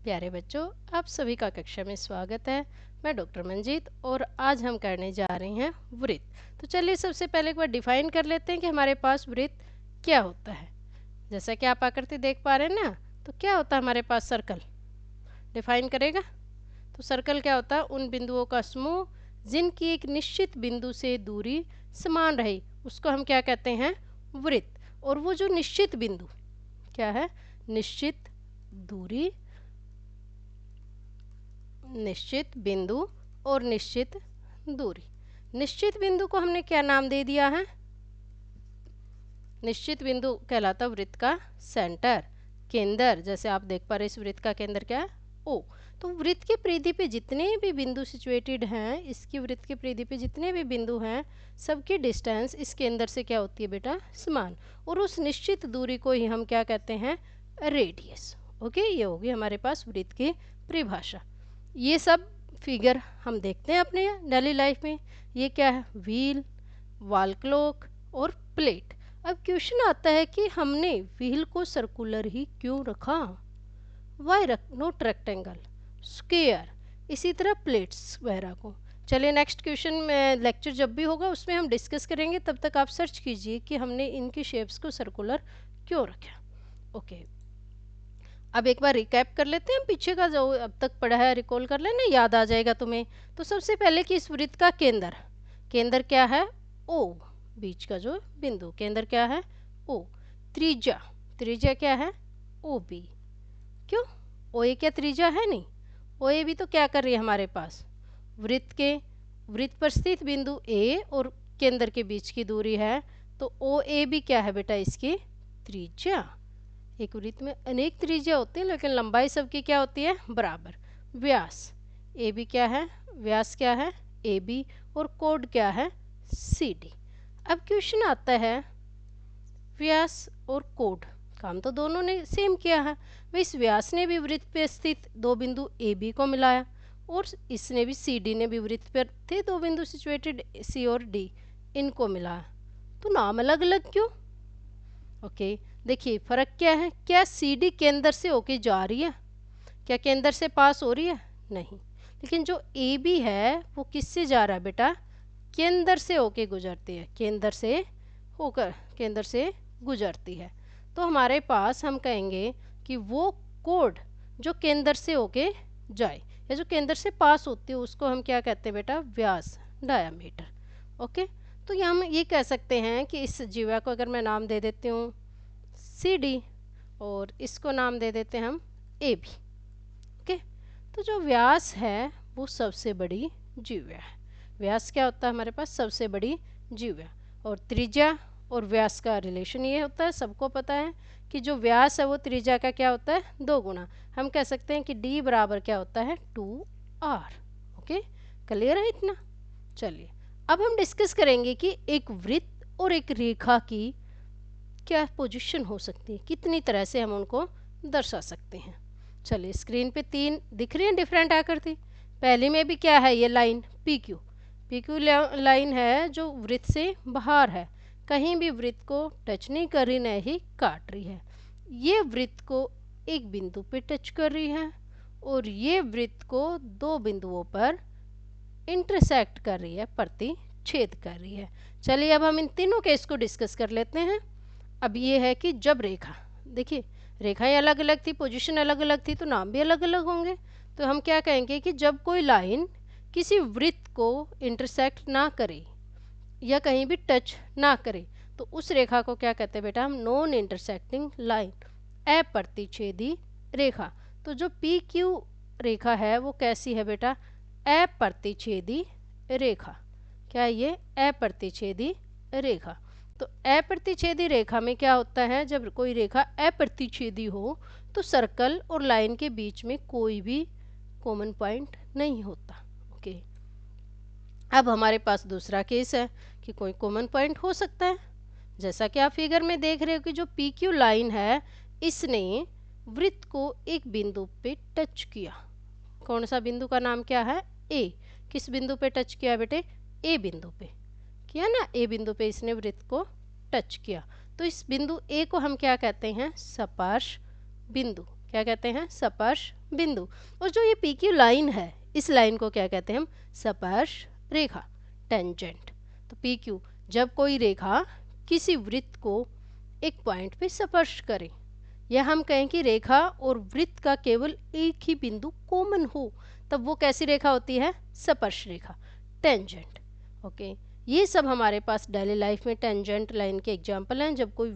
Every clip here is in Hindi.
प्यारे बच्चों, आप सभी का कक्षा में स्वागत है। मैं डॉक्टर मंजीत और आज हम करने जा रहे हैं वृत्त। तो चलिए सबसे पहले एक बार डिफाइन कर लेते हैं कि हमारे पास वृत्त क्या होता है। जैसा कि आप आकृति देख पा रहे हैं ना, तो क्या होता है हमारे पास सर्कल। डिफाइन करेगा तो सर्कल क्या होता है, उन बिंदुओं का समूह जिनकी एक निश्चित बिंदु से दूरी समान रहे उसको हम क्या कहते हैं, वृत्त। और वो जो निश्चित बिंदु क्या है, निश्चित दूरी, निश्चित बिंदु और निश्चित दूरी। निश्चित बिंदु को हमने क्या नाम दे दिया है, निश्चित बिंदु कहलाता वृत्त का सेंटर, केंद्र। जैसे आप देख पा रहे इस वृत्त का केंद्र क्या है, ओ। तो वृत्त की परिधि पे जितने भी बिंदु सिचुएटेड हैं, इसकी वृत्त की परिधि पे जितने भी बिंदु हैं, सबकी डिस्टेंस इस केंद्र से क्या होती है बेटा, समान। और उस निश्चित दूरी को ही हम क्या कहते हैं, रेडियस। ओके, ये होगी हमारे पास वृत्त की परिभाषा। ये सब फिगर हम देखते हैं अपने डेली लाइफ में। ये क्या है, व्हील, वॉल क्लॉक और प्लेट। अब क्वेश्चन आता है कि हमने व्हील को सर्कुलर ही क्यों रखा, वाई नोट रेक्टेंगल, स्क्वायर। इसी तरह प्लेट्स वगैरह को, चलिए नेक्स्ट क्वेश्चन में लेक्चर जब भी होगा उसमें हम डिस्कस करेंगे। तब तक आप सर्च कीजिए कि हमने इनकी शेप्स को सर्कुलर क्यों रखा। ओके, अब एक बार रिकैप कर लेते हैं, हम पीछे का जो अब तक पढ़ा है रिकॉल कर लेना, याद आ जाएगा तुम्हें। तो सबसे पहले कि इस वृत्त का केंद्र, केंद्र क्या है, ओ। बीच का जो बिंदु, केंद्र क्या है, ओ। त्रिज्या, त्रिज्या क्या है, ओ बी। क्यों, ओ ए क्या त्रिज्या है, नहीं। ओ ए भी तो क्या कर रही है हमारे पास, वृत्त पर स्थित बिंदु ए और केंद्र के बीच की दूरी है। तो ओ ए भी क्या है बेटा, इसकी त्रिज्या। एक वृत्त में अनेक त्रिज्या होती है लेकिन लंबाई सबकी क्या होती है, बराबर। व्यास, ए बी क्या है, व्यास क्या है, ए बी। और कोड क्या है, सी डी। अब क्वेश्चन आता है, व्यास और कोड, काम तो दोनों ने सेम किया है। भाई इस व्यास ने भी वृत्त पे स्थित दो बिंदु ए बी को मिलाया और इसने भी सी डी ने भी वृत्त पर थे दो बिंदु सिचुएटेड सी और डी, इनको मिलाया। तो नाम अलग अलग क्यों। ओके, देखिए फर्क क्या है, क्या सी डी केंद्र से होके जा रही है, क्या केंद्र से पास हो रही है, नहीं। लेकिन जो ए बी है वो किससे जा रहा है बेटा, केंद्र से होके गुजरती है, केंद्र से होकर केंद्र से गुजरती है। तो हमारे पास हम कहेंगे कि वो कोड जो केंद्र से होके जाए या जो केंद्र से पास होती है उसको हम क्या कहते हैं बेटा, व्यास, डायामीटर। ओके, तो हम ये कह सकते हैं कि इस जीवा को अगर मैं नाम दे देती हूँ सी डी और इसको नाम दे देते हैं हम ए बी। ओके, तो जो व्यास है वो सबसे बड़ी जीवा है। व्यास क्या होता है हमारे पास, सबसे बड़ी जीवा। और त्रिज्या और व्यास का रिलेशन ये होता है, सबको पता है कि जो व्यास है वो त्रिज्या का क्या होता है, 2 गुना। हम कह सकते हैं कि डी बराबर क्या होता है, 2r। ओके, क्लियर है इतना। चलिए अब हम डिस्कस करेंगे कि एक वृत्त और एक रेखा की क्या पोजीशन हो सकती है, कितनी तरह से हम उनको दर्शा सकते हैं। चलिए स्क्रीन पे 3 दिख रही है डिफरेंट आकृति। पहली में भी क्या है, ये line P Q, P Q line है जो वृत्त से बाहर है, कहीं भी वृत्त को टच नहीं कर रही, न ही काट रही है। ये वृत्त को एक बिंदु पे टच कर रही है और ये वृत्त को 2 बिंदुओं पर इंटरसेक्ट कर रही है, प्रतिच्छेद कर रही है। चलिए अब हम इन तीनों केस को डिस्कस कर लेते हैं। अब ये है कि जब रेखा, देखिए रेखाएं अलग अलग थी, पोजीशन अलग अलग थी, तो नाम भी अलग अलग होंगे। तो हम क्या कहेंगे कि जब कोई लाइन किसी वृत्त को इंटरसेक्ट ना करे या कहीं भी टच ना करे तो उस रेखा को क्या कहते हैं बेटा, हम नॉन इंटरसेक्टिंग लाइन, अप्रतिच्छेदी रेखा। तो जो पी क्यू रेखा है वो कैसी है बेटा, अप्रतिच्छेदी रेखा। क्या है ये, अप्रतिच्छेदी रेखा। तो अप्रतिच्छेदी रेखा में क्या होता है, जब कोई रेखा अप्रतिच्छेदी हो तो सर्कल और लाइन के बीच में कोई भी कॉमन पॉइंट नहीं होता। ओके, अब हमारे पास दूसरा केस है कि कोई कॉमन पॉइंट हो सकता है। जैसा कि आप फिगर में देख रहे हो कि जो पी क्यू लाइन है इसने वृत्त को एक बिंदु पे टच किया। कौन सा बिंदु का नाम क्या है, ए। किस बिंदु पे टच किया बेटे, ए बिंदु पे किया ना, ए बिंदु पे इसने वृत्त को टच किया। तो इस बिंदु ए को हम क्या कहते हैं, स्पर्श बिंदु। क्या कहते हैं, स्पर्श बिंदु। और जो ये पी क्यू लाइन है, इस लाइन को क्या कहते हैं हम, स्पर्श रेखा, टेंजेंट। तो पी क्यू, जब कोई रेखा किसी वृत्त को एक पॉइंट पे स्पर्श करे, या हम कहें कि रेखा और वृत्त का केवल एक ही बिंदु कॉमन हो, तब वो कैसी रेखा होती है, स्पर्श रेखा, टेंजेंट। ओके, ये सब हमारे पास डेली लाइफ में टेंजेंट लाइन के एग्जांपल हैं। जब कोई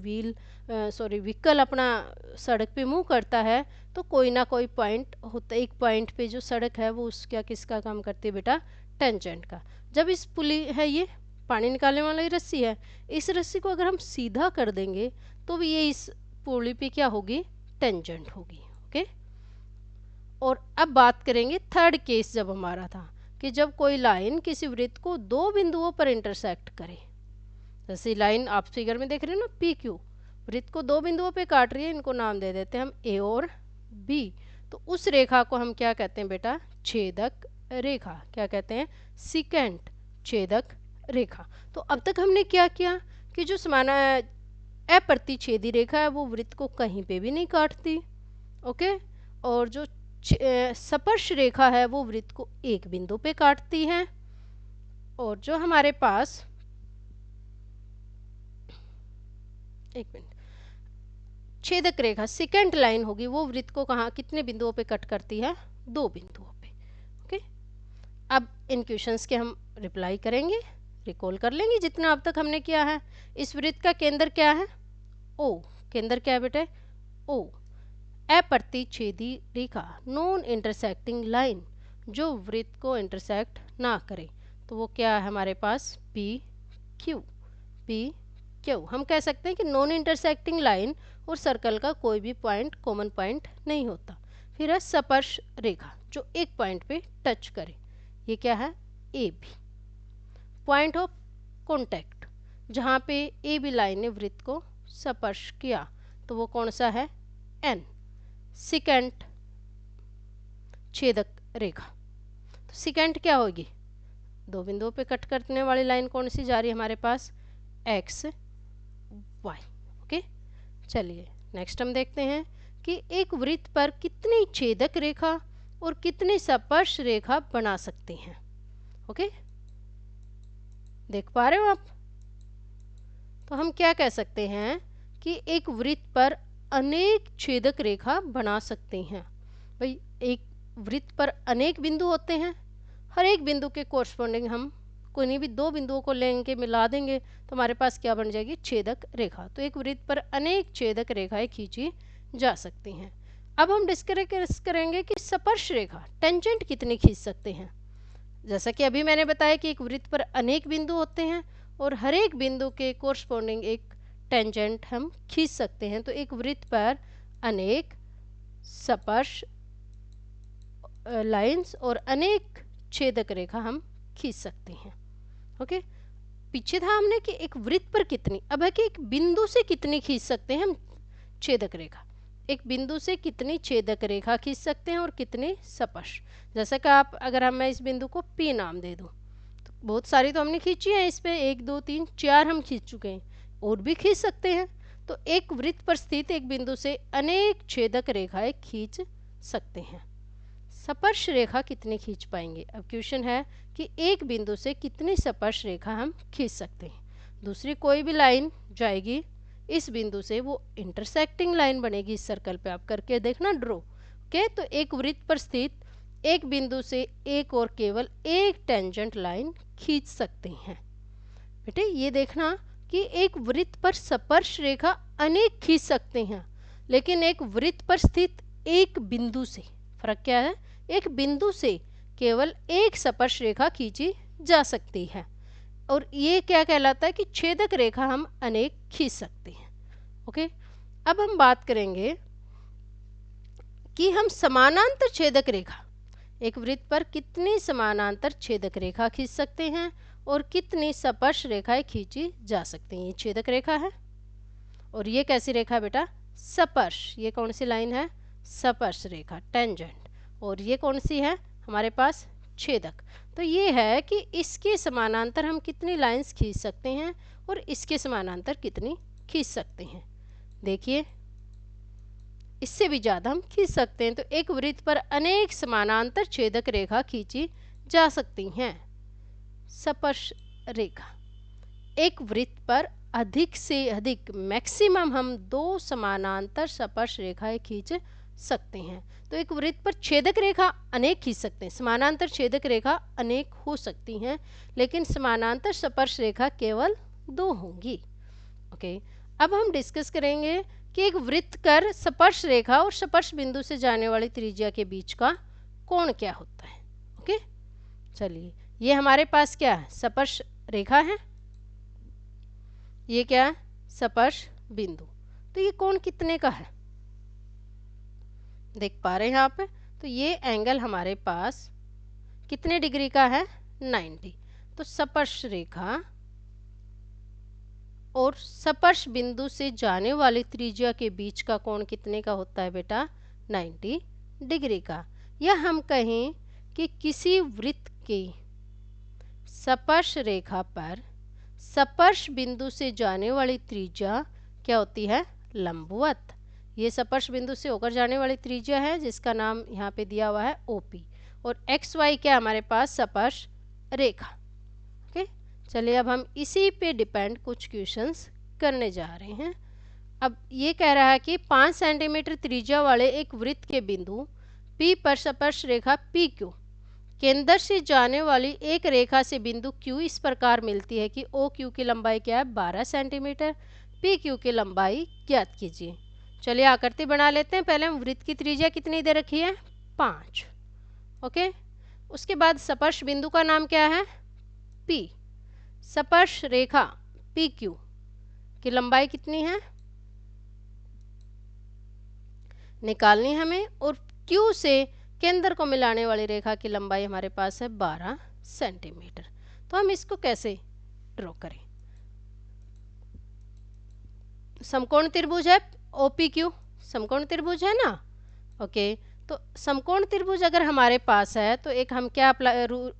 व्हीकल अपना सड़क पे मूव करता है तो कोई ना कोई पॉइंट होता है, एक पॉइंट पे जो सड़क है वो उसका किसका काम करती है बेटा, टेंजेंट का। जब इस पुली है, ये पानी निकालने वाली रस्सी है, इस रस्सी को अगर हम सीधा कर देंगे तो भी ये इस पुली पे क्या होगी, टेंजेंट होगी। ओके, और अब बात करेंगे थर्ड केस, जब हमारा था कि जब कोई लाइन किसी वृत्त को दो बिंदुओं पर इंटरसेक्ट करे। जैसे लाइन आप फिगर में देख रहे हो ना, पी क्यू वृत्त को दो बिंदुओं पे काट रही है, इनको नाम दे देते हैं हम ए और बी। तो उस रेखा को हम क्या कहते हैं बेटा, छेदक रेखा। क्या कहते हैं, सिकेंट छेदक रेखा। तो अब तक हमने क्या किया कि जो समाना अप्रतिच्छेदी रेखा है वो वृत्त को कहीं पे भी नहीं काटती। ओके, और जो स्पर्श रेखा है वो वृत्त को एक बिंदु पे काटती है। और जो हमारे पास, एक मिनट, छेदक रेखा सेकेंड लाइन होगी, वो वृत्त को कहाँ, कितने बिंदुओं पे कट करती है, दो बिंदुओं पे। ओके, अब इन क्वेश्चंस के हम रिप्लाई करेंगे, रिकॉल कर लेंगे जितना अब तक हमने किया है। इस वृत्त का केंद्र क्या है, ओ। केंद्र क्या है बेटे, ओ। अप्रतिच्छेदी रेखा, नॉन इंटरसेक्टिंग लाइन, जो वृत्त को इंटरसेक्ट ना करे, तो वो क्या है हमारे पास, पी क्यू। पी क्यू, हम कह सकते हैं कि नॉन इंटरसेक्टिंग लाइन और सर्कल का कोई भी पॉइंट कॉमन पॉइंट नहीं होता। फिर है स्पर्श रेखा, जो एक पॉइंट पे टच करे, ये क्या है, a b. Point of contact, जहाँ पे ए बी लाइन ने वृत्त को स्पर्श किया, तो वो कौन सा है, एन। सिकेंट छेदक रेखा, तो सिकेंट क्या होगी, दो बिंदुओं पे कट करने वाली लाइन कौन सी जा रही है हमारे पास, एक्स वाई। ओके, चलिए नेक्स्ट हम देखते हैं कि एक वृत्त पर कितनी छेदक रेखा और कितनी स्पर्श रेखा बना सकते हैं। ओके, देख पा रहे हो आप। तो हम क्या कह सकते हैं कि एक वृत्त पर अनेक छेदक रेखा बना सकते हैं। भाई, एक वृत्त पर अनेक बिंदु होते हैं, हर एक बिंदु के कोरस्पॉन्डिंग हम कोई भी दो बिंदुओं को लेंगे, मिला देंगे, तो हमारे पास क्या बन जाएगी, छेदक रेखा। तो एक वृत्त पर अनेक छेदक रेखाएं खींची जा सकती हैं। अब हम डिस्कस करेंगे कि स्पर्श रेखा, टेंजेंट कितनी खींच सकते हैं। जैसा कि अभी मैंने बताया कि एक वृत्त पर अनेक बिंदु होते हैं और हर एक बिंदु के कोरस्पॉन्डिंग एक टेंजेंट हम खींच सकते हैं। तो एक वृत्त पर अनेक स्पर्श लाइंस और अनेक छेदक रेखा हम खींच सकते हैं। ओके, पीछे था हमने कि एक वृत्त पर कितनी, अब है कि एक बिंदु से कितनी खींच सकते हैं हम छेदक रेखा। एक बिंदु से कितनी छेदक रेखा खींच सकते हैं और कितने स्पर्श। जैसा कि आप, अगर मैं इस बिंदु को P नाम दे दूं, तो बहुत सारी तो हमने खींची है, इस पे 1 2 3 4 हम खींच चुके हैं, और भी खींच सकते हैं। तो एक वृत्त पर स्थित एक बिंदु से अनेक छेदक रेखाएं खींच सकते हैं। स्पर्श रेखा कितनी खींच पाएंगे। अब क्वेश्चन है कि एक बिंदु से कितनी स्पर्श रेखा हम खींच सकते हैं। दूसरी कोई भी लाइन जाएगी इस बिंदु से, वो इंटरसेक्टिंग लाइन बनेगी। इस सर्कल पे आप करके देखना ड्रॉ। ओके, तो एक वृत्त पर स्थित एक बिंदु से एक और केवल एक टेंजेंट लाइन खींच सकते हैं। बेटे ये देखना कि एक वृत्त पर स्पर्श रेखा अनेक खींच सकते हैं, लेकिन एक वृत्त पर स्थित एक बिंदु से फर्क क्या है, एक बिंदु से केवल एक स्पर्श रेखा खींची जा सकती है। और ये क्या कहलाता है कि छेदक रेखा हम अनेक खींच सकते हैं। ओके, अब हम बात करेंगे कि हम समानांतर छेदक रेखा, एक वृत्त पर कितनी समानांतर छेदक रेखा खींच सकते हैं और कितनी स्पर्श रेखाएं खींची जा सकती हैं। ये छेदक रेखा है और ये कैसी रेखा है बेटा, स्पर्श। ये कौन सी लाइन है, स्पर्श रेखा, टेंजेंट। और ये कौन सी है हमारे पास, छेदक। तो ये है कि इसके समानांतर हम कितनी लाइंस खींच सकते हैं और इसके समानांतर कितनी खींच सकते हैं। देखिए इससे भी ज़्यादा हम खींच सकते हैं। तो एक वृत्त पर अनेक समानांतर छेदक रेखा खींची जा सकती हैं। स्पर्श रेखा, एक वृत्त पर अधिक से अधिक मैक्सिमम हम 2 समानांतर स्पर्श रेखाएं खींच सकते हैं। तो एक वृत्त पर छेदक रेखा अनेक खींच सकते हैं, समानांतर छेदक रेखा अनेक हो सकती हैं, लेकिन समानांतर स्पर्श रेखा केवल 2 होंगी। ओके, अब हम डिस्कस करेंगे कि एक वृत्त कर स्पर्श रेखा और स्पर्श बिंदु से जाने वाली त्रिज्या के बीच का कोण क्या होता है। ओके, चलिए, ये हमारे पास क्या है, स्पर्श रेखा है, ये क्या है, स्पर्श बिंदु। तो ये कोण कितने का है, देख पा रहे हैं यहाँ पे। तो ये एंगल हमारे पास कितने डिग्री का है, 90। तो स्पर्श रेखा और स्पर्श बिंदु से जाने वाली त्रिज्या के बीच का कोण कितने का होता है बेटा, 90 डिग्री का। या हम कहें कि किसी वृत्त के स्पर्श रेखा पर स्पर्श बिंदु से जाने वाली त्रिज्या क्या होती है, लंबवत। ये स्पर्श बिंदु से होकर जाने वाली त्रिज्या है जिसका नाम यहाँ पे दिया हुआ है OP, और XY क्या हमारे पास, स्पर्श रेखा। ओके, चलिए अब हम इसी पे डिपेंड कुछ क्वेश्चंस करने जा रहे हैं। अब ये कह रहा है कि 5 सेंटीमीटर त्रिज्या वाले एक वृत्त के बिंदु P पर स्पर्श रेखा PQ केंद्र से जाने वाली एक रेखा से बिंदु Q इस प्रकार मिलती है कि OQ की लंबाई क्या है, 12 सेंटीमीटर, PQ की लंबाई ज्ञात कीजिए। चलिए आकृति बना लेते हैं। पहले हम वृत्त की त्रिज्या कितनी दे रखी है, 5। ओके, उसके बाद स्पर्श बिंदु का नाम क्या है, P। स्पर्श रेखा PQ की लंबाई कितनी है निकालनी हमें, और Q से केंद्र को मिलाने वाली रेखा की लंबाई हमारे पास है 12 सेंटीमीटर। तो हम इसको कैसे ड्रॉ करें, समकोण त्रिभुज है OPQ, समकोण त्रिभुज है ना। ओके, तो समकोण त्रिभुज अगर हमारे पास है तो एक हम क्या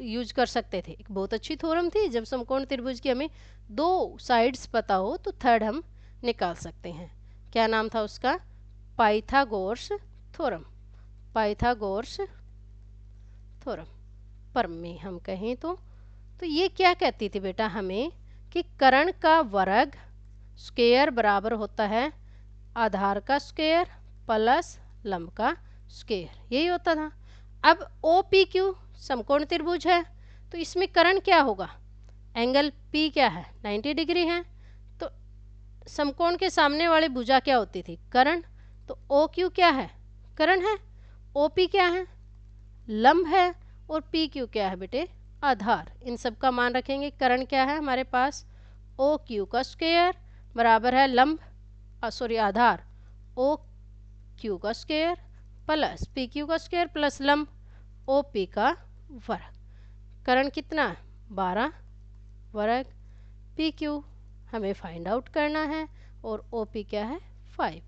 यूज कर सकते थे, एक बहुत अच्छी थ्योरम थी, जब समकोण त्रिभुज की हमें 2 साइड्स पता हो तो थर्ड हम निकाल सकते हैं। क्या नाम था उसका, पाइथागोरस थ्योरम। पाइथागोरस थ्योरम पर में हम कहें तो ये क्या कहती थी बेटा हमें, कि कर्ण का वर्ग स्क्वायर बराबर होता है आधार का स्क्वायर प्लस लंब का स्क्वायर, यही होता था। अब OPQ समकोण त्रिभुज है, तो इसमें कर्ण क्या होगा, एंगल P क्या है, 90 डिग्री है। तो समकोण के सामने वाली भुजा क्या होती थी, कर्ण। तो OQ क्या है, कर्ण है, OP क्या है, लंब है, और PQ क्या है बेटे, आधार। इन सब का मान रखेंगे। कर्ण क्या है हमारे पास, OQ का स्क्वायर बराबर है लंब आधार OQ का स्क्वायर प्लस PQ का स्क्वायर प्लस लंब OP का वर्ग। कर्ण कितना, 12 वर्ग, PQ हमें फाइंड आउट करना है, और OP क्या है, 5।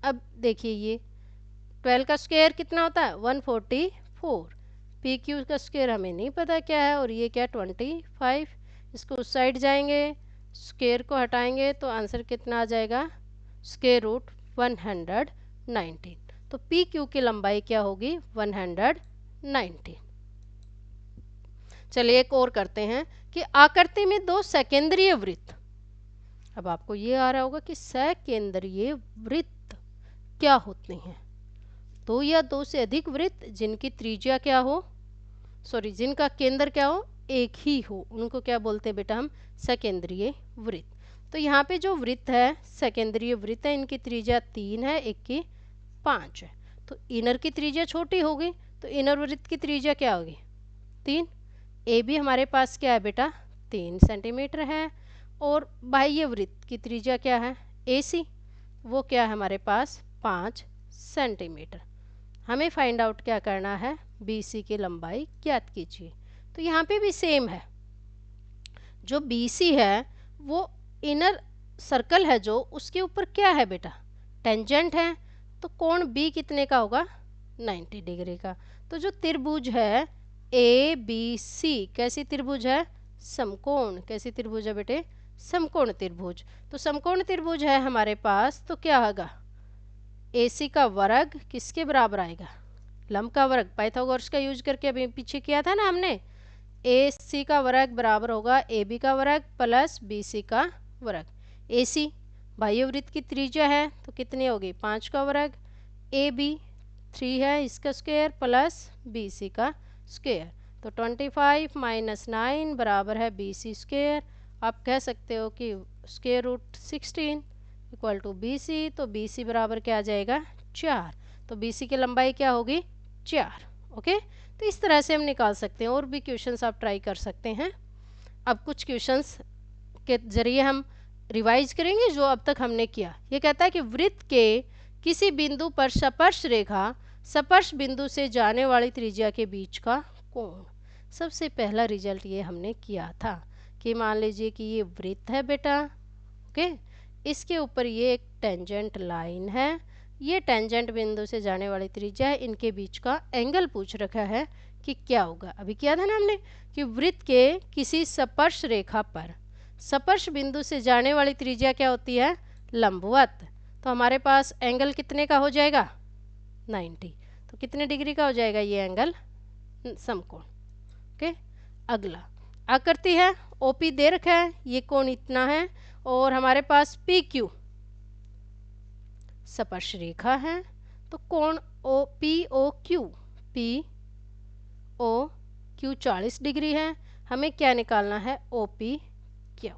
अब देखिए ये 12 का स्क्वायर कितना होता है, 144। PQ का स्क्वायर हमें नहीं पता क्या है, और ये क्या 25। इसको उस साइड जाएंगे, स्क्वायर को हटाएंगे तो आंसर कितना आ जाएगा, स्क्वायर रूट 119। तो PQ की लंबाई क्या होगी, 119। चलिए एक और करते हैं कि आकृति में 2 सकेंद्रीय वृत्त। अब आपको ये आ रहा होगा कि सकेंद्रीय वृत्त क्या होते हैं, 2 या 2 से अधिक वृत्त जिनकी त्रिज्या क्या हो, जिनका केंद्र क्या हो, एक ही हो, उनको क्या बोलते हैं बेटा हम, सकेंद्रीय वृत्त। तो यहाँ पे जो वृत्त है सकेंद्रीय वृत्त है, इनकी त्रिज्या 3 है, एक की 5 है। तो इनर की त्रिज्या छोटी होगी, तो इनर वृत्त की त्रिज्या क्या होगी, 3। AB हमारे पास क्या है बेटा, 3 सेंटीमीटर है, और बाह्य वृत्त की त्रिज्या क्या है, AC, वो क्या है हमारे पास, 5 सेंटीमीटर। हमें फाइंड आउट क्या करना है, BC की लंबाई ज्ञात कीजिए। तो यहाँ पे भी सेम है, जो BC है वो इनर सर्कल है जो, उसके ऊपर क्या है बेटा, टेंजेंट है। तो कोण B कितने का होगा, 90 डिग्री का। तो जो त्रिभुज है ABC कैसी त्रिभुज है, समकोण। कैसी त्रिभुज है बेटे, समकोण त्रिभुज। तो समकोण त्रिभुज है हमारे पास, तो क्या होगा, AC का वर्ग किसके बराबर आएगा, लंब का वर्ग, पाइथागोरस का यूज करके अभी पीछे किया था ना हमने। AC का वर्ग बराबर होगा AB का वर्ग प्लस BC का वर्ग। AC बाह्यवृत्त की त्रिज्या है तो कितनी होगी, 5 का वर्ग, AB 3 है इसका स्क्वायर प्लस BC का स्क्वायर, तो 25 माइनस 9 बराबर है BC स्क्वायर। आप कह सकते हो कि square root 16 equal to BC, तो BC बराबर क्या आ जाएगा, 4। तो BC की लंबाई क्या होगी, 4। ओके, तो इस तरह से हम निकाल सकते हैं। और भी क्वेश्चंस आप ट्राई कर सकते हैं। अब कुछ क्वेश्चंस के जरिए हम रिवाइज करेंगे जो अब तक हमने किया। ये कहता है कि वृत्त के किसी बिंदु पर स्पर्श रेखा स्पर्श बिंदु से जाने वाली त्रिज्या के बीच का कोण। सबसे पहला रिजल्ट ये हमने किया था कि मान लीजिए कि ये वृत्त है बेटा, ओके, इसके ऊपर ये एक टेंजेंट लाइन है, ये टेंजेंट बिंदु से जाने वाली त्रिज्या है, इनके बीच का एंगल पूछ रखा है कि क्या होगा। अभी किया था ना हमने कि वृत्त के किसी स्पर्श रेखा पर स्पर्श बिंदु से जाने वाली त्रिज्या क्या होती है, लंबवत। तो हमारे पास एंगल कितने का हो जाएगा, 90। तो कितने डिग्री का हो जाएगा ये एंगल, समकोण। ओके, अगला आकृति है, OP दे रखा है, ये कोण इतना है, और हमारे पास PQ स्पर्श रेखा है, तो कोण POQ 40 डिग्री है। हमें क्या निकालना है, OPQ।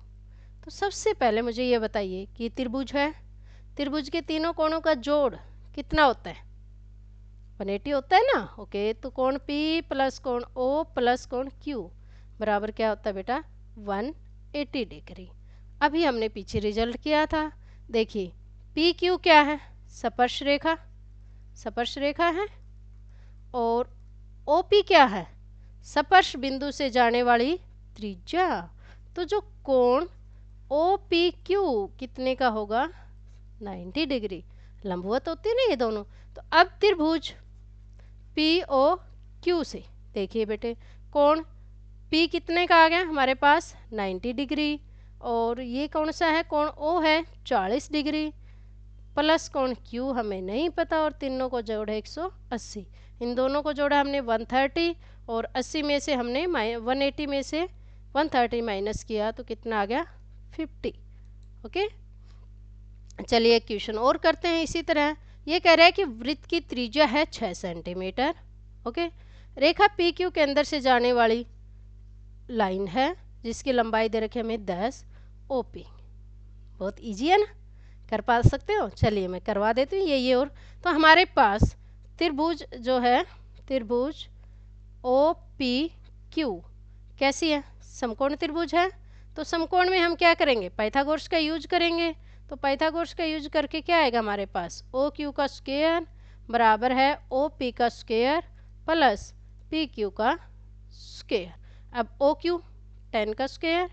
तो सबसे पहले मुझे ये बताइए कि त्रिभुज है, त्रिभुज के तीनों कोणों का जोड़ कितना होता है, 180 होता है ना। ओके, तो कोण P प्लस कोण O प्लस कोण Q बराबर क्या होता है बेटा, 180 डिग्री। अभी हमने पीछे रिजल्ट किया था, देखिए PQ क्या है, स्पर्श रेखा, स्पर्श रेखा है, और OP क्या है, स्पर्श बिंदु से जाने वाली त्रिज्या। तो जो कोण OPQ कितने का होगा, 90 डिग्री, लंबवत होती है ना ये दोनों। तो अब त्रिभुज POQ से देखिए बेटे, कोण P कितने का आ गया हमारे पास, 90 डिग्री, और ये कौन सा है, कोण O है 40 डिग्री, प्लस कोण Q हमें नहीं पता, और तीनों को जोड़ा 180। इन दोनों को जोड़ा हमने 130, और 80 में से हमने 180 में से 130 माइनस किया तो कितना आ गया, 50। ओके, चलिए एक क्वेश्चन और करते हैं इसी तरह। ये कह रहा है कि वृत्त की त्रिज्या है 6 सेंटीमीटर। ओके, रेखा PQ के अंदर से जाने वाली लाइन है जिसकी लंबाई दे रखी है हमें 10 OP। बहुत इजी है ना, कर पा सकते हो। चलिए मैं करवा देती हूँ ये और। तो हमारे पास त्रिभुज जो है, त्रिभुज OPQ कैसी है, समकोण त्रिभुज है। तो समकोण में हम क्या करेंगे, पाइथागोरस का यूज करेंगे। तो पाइथागोरस का यूज करके क्या आएगा हमारे पास, OQ का स्क्वायर बराबर है OP का स्क्वायर प्लस PQ का स्क्वायर। अब OQ 10 का स्क्वायर,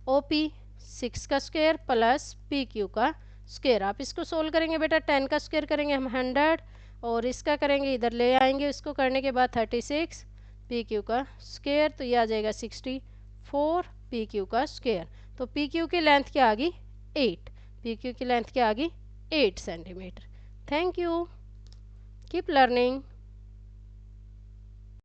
OP 6 का स्क्वायर प्लस PQ का स्क्वायर। आप इसको सोल्व करेंगे बेटा, 10 का स्क्वायर करेंगे हम 100, और इसका करेंगे इधर ले आएंगे, इसको करने के बाद 36 PQ का स्क्वायर, तो ये आ जाएगा 64 PQ का स्क्वायर। तो PQ की लेंथ क्या आ गई, 8। PQ की लेंथ क्या आ गई, 8 centimetre. Thank you, keep learning.